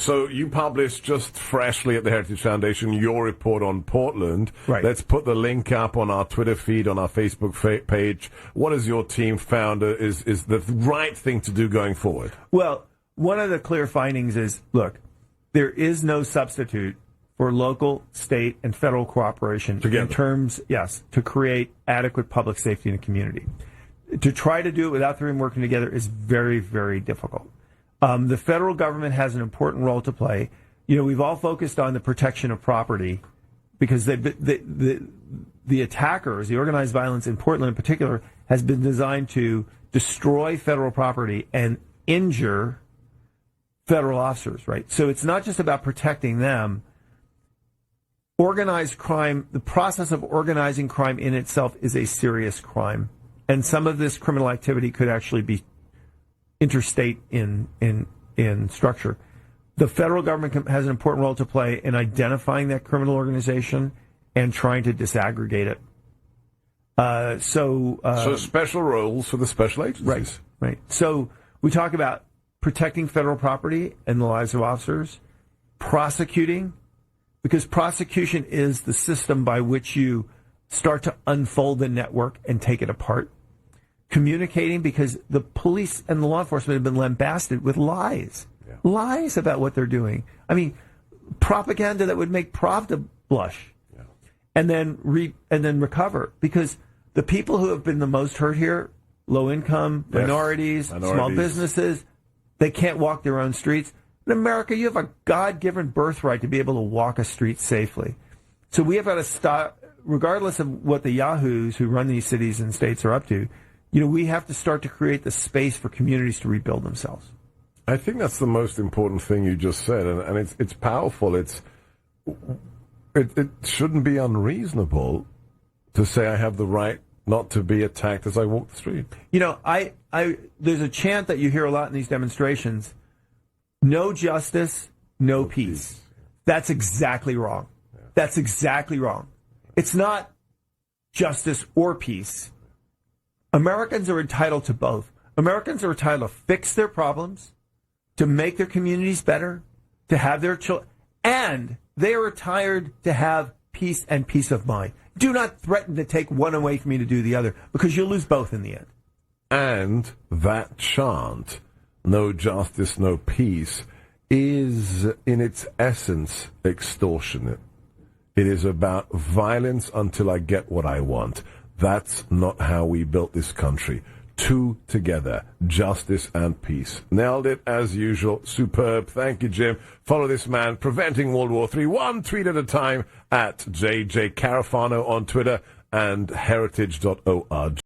So you published just freshly at the Heritage Foundation your report on Portland. Right. Let's put the link up on our Twitter feed, on our Facebook page. What has your team found is the right thing to do going forward? Well, one of the clear findings is, look, there is no substitute for local, state, and federal cooperation Together. in terms, yes, to create adequate public safety in a community. To try to do it without them working together is very, very difficult. The federal government has an important role to play. We've all focused on the protection of property because the attackers, the organized violence in Portland in particular, has been designed to destroy federal property and injure federal officers, right? So it's not just about protecting them. Organized crime, the process of organizing crime in itself is a serious crime. And some of this criminal activity could actually be interstate in structure. The federal government has an important role to play in identifying that criminal organization and trying to disaggregate it. So special roles for the special agencies. Right. So we talk about protecting federal property and the lives of officers, prosecuting, because prosecution is the system by which you start to unfold the network and take it apart. Communicating, because the police and the law enforcement have been lambasted with lies. Yeah. Lies about what they're doing. I mean, propaganda that would make Pravda blush. Yeah. And then recover. Because the people who have been the most hurt here, low income, minorities, small businesses, they can't walk their own streets. In America, you have a God-given birthright to be able to walk a street safely. So we have got to stop, regardless of what the yahoos who run these cities and states are up to, we have to start to create the space for communities to rebuild themselves. I think that's the most important thing you just said, and it's powerful. It shouldn't be unreasonable to say I have the right not to be attacked as I walk the street. There's a chant that you hear a lot in these demonstrations: no justice, no peace. That's exactly wrong. Yeah. That's exactly wrong. It's not justice or peace. Americans are entitled to both. Americans are entitled to fix their problems, to make their communities better, to have their children, and they are retired to have peace and peace of mind. Do not threaten to take one away from me to do the other, because you'll lose both in the end. And that chant, no justice, no peace, is in its essence extortionate. It is about violence until I get what I want. That's not how we built this country. Two together, justice and peace. Nailed it as usual. Superb. Thank you, Jim. Follow this man, Preventing World War III, one tweet at a time, at Jay Carafano on Twitter and heritage.org.